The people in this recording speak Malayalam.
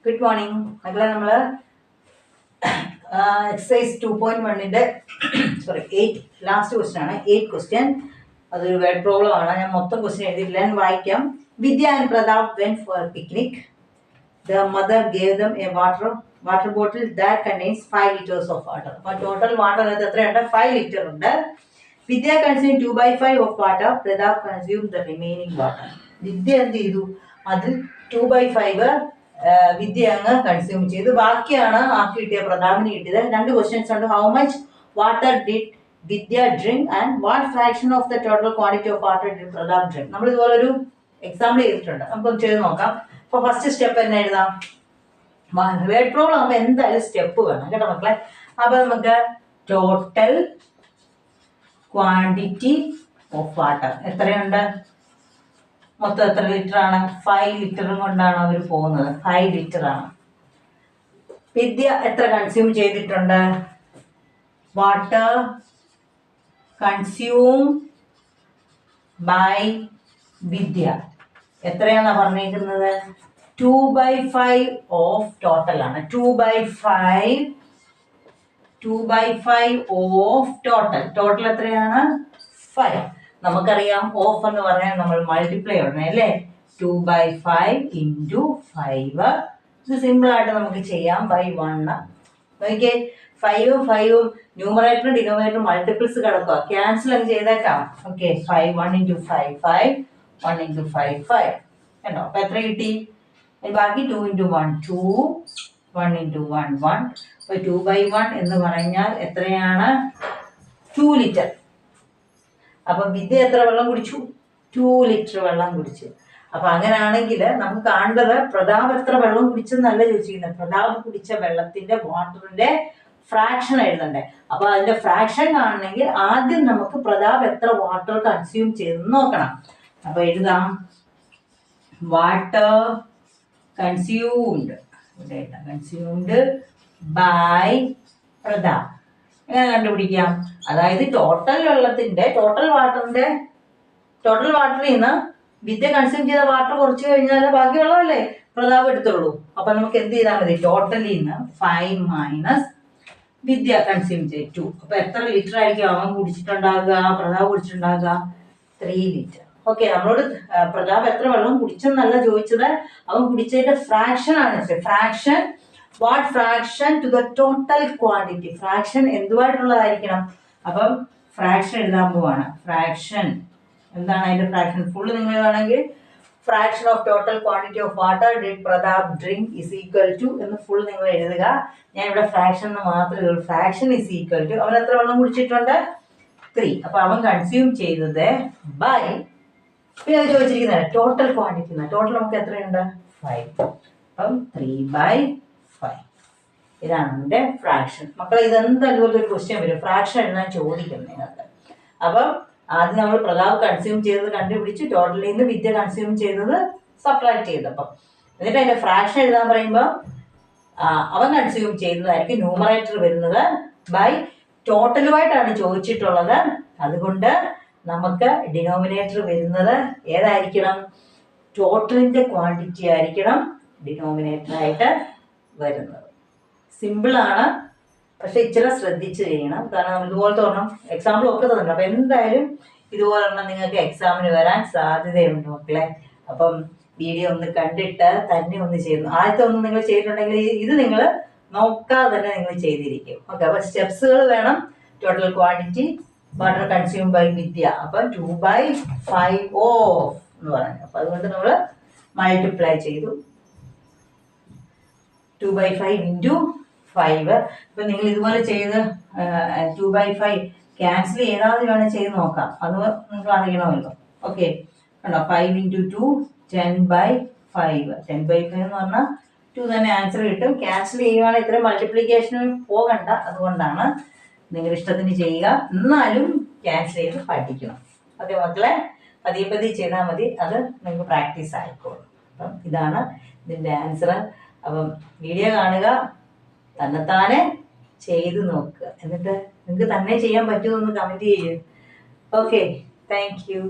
Good morning. മക്കളെ നമ്മൾ എക്സസൈസ് 2.1ന്റെ സോറി 8 ലാസ്റ്റ് ക്വസ്റ്റ്യൻ ആണ്. 8 ക്വസ്റ്റ്യൻ. അതൊരു വേർഡ് പ്രോബ്ലം ആണ്. ഞാൻ മൊത്തം ക്വസ്റ്റ്യൻ എഴുതിയില്ല, ഞാൻ വായിക്കാം. Vidya and Pratap went for a picnic. The mother gave them a water bottle that contains 5 liters of water. അപ്പോൾ ടോട്ടൽ വാട്ടർ എത്രയുണ്ട്? 5 ലിറ്റർ ഉണ്ട്. Vidya consume 2/5 of water. Pratap consume the remaining water. Vidya എന്ത് ചെയ്തു? അതിൽ 2/5 വിദ്യ അങ്ങ് കൺസ്യൂം ചെയ്തു. ബാക്കിയാണ് ആർക്ക് കിട്ടിയ? പ്രതാപിന് കിട്ടിയത്. 2 ക്വസ്റ്റ്യൻസ് ഉണ്ട്. How much water did Vidya drink and what fraction of the total quantity of water did Pratap drink. നമ്മൾ ഇതുപോലെ ഒരു എക്സാമ്പിൾ ചെയ്തിട്ടുണ്ട്, നമുക്കൊന്ന് ചെയ്ത് നോക്കാം. അപ്പോൾ ഫസ്റ്റ് സ്റ്റെപ്പ് തന്നെ എഴുതാം. വേർഡ് പ്രോബ്ലം ആകുമ്പോൾ എന്തായാലും സ്റ്റെപ്പ് വേണം കേട്ടോ മക്കളെ. അപ്പോൾ നമുക്ക് ടോട്ടൽ ക്വാണ്ടിറ്റി ഓഫ് വാട്ടർ എത്രയുണ്ട്? മൊത്തം എത്ര ലിറ്റർ ആണ്? 5 ലിറ്ററും കൊണ്ടാണ് അവർ പോകുന്നത്. 5 ലിറ്റർ ആണ്. വിദ്യ എത്ര കൺസ്യൂം ചെയ്തിട്ടുണ്ട്? വാട്ടർ കൺസ്യൂം ബൈ വിദ്യ എത്രയാണ് പറഞ്ഞിരിക്കുന്നത്? 2/5 ഓഫ് ടോട്ടൽ ആണ്. 2/5 ഓഫ് ടോട്ടൽ. ടോട്ടൽ എത്രയാണ്? 5. നമുക്കറിയാം ഓഫ് എന്ന് പറഞ്ഞാൽ നമ്മൾ മൾട്ടിപ്ലൈ ഉടനെ അല്ലേ? 2/5 ഇൻറ്റു 5. ഇത് സിമ്പിൾ ആയിട്ട് നമുക്ക് ചെയ്യാം. ബൈ 1. നോക്കിയേ, 5ഉം 5ഉം ന്യൂമറേറ്ററും ഡിനോമിനേറ്ററും മൾട്ടിപ്പിൾസ് കിടക്കുക. ക്യാൻസൽ അങ്ങ് ചെയ്തേക്കാം. ഓക്കെ, 5 1 ഇൻറ്റു 5 5 1 ഇൻറ്റു 5 5 കണ്ടോ? അപ്പം എത്ര കിട്ടി? ബാക്കി 2 ഇൻറ്റു 1 2 1 ഇൻറ്റു 1 1. അപ്പോൾ 2/1 എന്ന് പറഞ്ഞാൽ എത്രയാണ്? 2 ലിറ്റർ. അപ്പം വിദ്യ എത്ര വെള്ളം കുടിച്ചു? 2 ലിറ്റർ വെള്ളം കുടിച്ചു. അപ്പം അങ്ങനെയാണെങ്കിൽ നമുക്ക് കാണേണ്ടത് പ്രതാപ് എത്ര വെള്ളം കുടിച്ചെന്നല്ല ചോദിച്ചിരിക്കുന്നത്. പ്രതാപ് കുടിച്ച വെള്ളത്തിന്റെ വാട്ടറിന്റെ ഫ്രാക്ഷൻ എഴുതണ്ടേ. അപ്പൊ അതിന്റെ ഫ്രാക്ഷൻ കാണണമെങ്കിൽ ആദ്യം നമുക്ക് പ്രതാപ് എത്ര വാട്ടർ കൺസ്യൂം ചെയ്തെന്ന് നോക്കണം. അപ്പൊ എഴുതാം, വാട്ടർ കൺസ്യൂംഡ് ബൈ പ്രതാപ്. എങ്ങനെ കണ്ടുപിടിക്കാം? അതായത് ടോട്ടൽ വാട്ടറിൽ നിന്ന് വിദ്യ കൺസ്യൂം ചെയ്ത വാട്ടർ കുറച്ച് കഴിഞ്ഞാൽ ബാക്കി വെള്ളമല്ലേ പ്രതാപ് എടുത്തുള്ളൂ. അപ്പൊ നമുക്ക് എന്ത് ചെയ്താൽ മതി? ടോട്ടലിൽ നിന്ന് 5 മൈനസ് വിദ്യ കൺസ്യൂം ചെയ്ത് 2. അപ്പൊ എത്ര ലിറ്റർ ആയിരിക്കും അവൻ കുടിച്ചിട്ടുണ്ടാകുക? പ്രതാപ് കുടിച്ചിട്ടുണ്ടാകുക 3 ലിറ്റർ. ഓക്കെ, നമ്മളോട് പ്രതാപ് എത്ര വെള്ളം കുടിച്ചെന്നല്ല ചോദിച്ചത്, അവൻ കുടിച്ചതിന്റെ ഫ്രാക്ഷൻ ആണ്. Fraction, what fraction to the total quantity. Fraction എന്തുമായിട്ടുള്ളതായിരിക്കണം? അപ്പം ഫ്രാക്ഷൻ എഴുതാൻ പോവാണ്. ഫ്രാക്ഷൻ എന്താണ് അതിന്റെ ഫ്രാക്ഷൻ? ഫുള്ള് നിങ്ങൾ എഴുതാണെങ്കിൽ fraction of total quantity of water did Pratap drink is equal to എന്ന് ഫുൾ നിങ്ങൾ എഴുതുക. ഞാൻ ഇവിടെ ഫ്രാക്ഷൻ എന്ന് മാത്രമേ ഉള്ളൂ. ഫ്രാക്ഷൻ ഇസ് ഈക്വൽ ടു അവൻ എത്ര വെള്ളം കുടിച്ചിട്ടുണ്ട്? 3. അപ്പൊ അവൻ കൺസ്യൂം ചെയ്തത് ബൈ, പിന്നെ അത് ചോദിച്ചിരിക്കുന്നത് ടോട്ടൽ ക്വാണ്ടിറ്റി. ടോട്ടൽ നമുക്ക് എത്രയുണ്ട്? 5. അപ്പം 3/5. ഇതാണ് നമ്മുടെ ഫ്രാക്ഷൻ. മക്കളെ ഇതെന്തായാലും ഒരു ക്വസ്റ്റ്യൻ വരും, ഫ്രാക്ഷൻ എഴുതാൻ ചോദിക്കും നിങ്ങൾക്ക്. അപ്പം ആദ്യം നമ്മൾ പ്രതാപ് കൺസ്യൂം ചെയ്തത് കണ്ടുപിടിച്ച് ടോട്ടലിൽ നിന്ന് വിദ്യ കൺസ്യൂം ചെയ്തത് സബ്ട്രാക്ട് ചെയ്തപ്പം, എന്നിട്ട് അതിന്റെ ഫ്രാക്ഷൻ എഴുതാൻ പറയുമ്പോൾ അവൻ കൺസ്യൂം ചെയ്യുന്നതായിരിക്കും ന്യൂമറേറ്റർ വരുന്നത്. ബൈ ടോട്ടലുമായിട്ടാണ് ചോദിച്ചിട്ടുള്ളത്, അതുകൊണ്ട് നമുക്ക് ഡിനോമിനേറ്റർ വരുന്നത് ഏതായിരിക്കണം? ടോട്ടലിന്റെ ക്വാണ്ടിറ്റി ആയിരിക്കണം ഡിനോമിനേറ്റർ ആയിട്ട് വരുന്നത്. സിമ്പിളാണ്, പക്ഷെ ഇച്ചിരി ശ്രദ്ധിച്ച് ചെയ്യണം. കാരണം ഇതുപോലത്തെ ഒരെണ്ണം എക്സാമ്പിൾ ഒക്കെ തന്നിട്ടുണ്ട്. അപ്പം എന്തായാലും ഇതുപോലൊരെണ്ണം നിങ്ങൾക്ക് എക്സാമിന് വരാൻ സാധ്യതയുണ്ട് മക്കളെ. അപ്പം വീഡിയോ ഒന്ന് കണ്ടിട്ട് തന്നെ ഒന്ന് ചെയ്യുന്നു. ആദ്യത്തെ ഒന്ന് നിങ്ങൾ ചെയ്തിട്ടുണ്ടെങ്കിൽ ഇത് നിങ്ങൾ നോക്കാതെ തന്നെ നിങ്ങൾ ചെയ്തിരിക്കും. ഓക്കെ, അപ്പം സ്റ്റെപ്സുകൾ വേണം. Total quantity water consume by Vidya. അപ്പം 2/5 ഓഫ് എന്ന് പറഞ്ഞു. അപ്പം അതുകൊണ്ട് നമ്മൾ മൾട്ടിപ്ലൈ ചെയ്തു. 2/5 ഇൻറ്റു 5. ഇപ്പൊ നിങ്ങൾ ഇതുപോലെ ചെയ്ത് 2/5 ക്യാൻസൽ ചെയ്താൽ വേണം ചെയ്ത് നോക്കാം. അത് നിങ്ങൾ അറിയണമല്ലോ. ഓക്കെ, കണ്ടോ? 5 ഇൻറ്റു 2 10/5. 10/5 എന്ന് പറഞ്ഞാൽ 2 തന്നെ ആൻസർ കിട്ടും. ക്യാൻസൽ ചെയ്യുകയാണെങ്കിൽ ഇത്രയും മൾട്ടിപ്ലിക്കേഷന് പോകണ്ട. അതുകൊണ്ടാണ് നിങ്ങൾ ഇഷ്ടത്തിന് ചെയ്യുക, എന്നാലും ക്യാൻസൽ ചെയ്ത് പഠിക്കണം. ഓക്കെ മക്കളെ, പതിയെ ചെയ്താൽ മതി, അത് നിങ്ങൾക്ക് പ്രാക്ടീസ് ആയിക്കോളും. അപ്പം ഇതാണ് ഇതിൻ്റെ ആൻസർ. അപ്പം വീഡിയോ കാണുക, തന്നെത്താനെ ചെയ്ത് നോക്കുക, എന്നിട്ട് നിങ്ങൾക്ക് തന്നെ ചെയ്യാൻ പറ്റുമെന്ന് കമൻറ്റ് ചെയ്യൂ. Okay, thank you.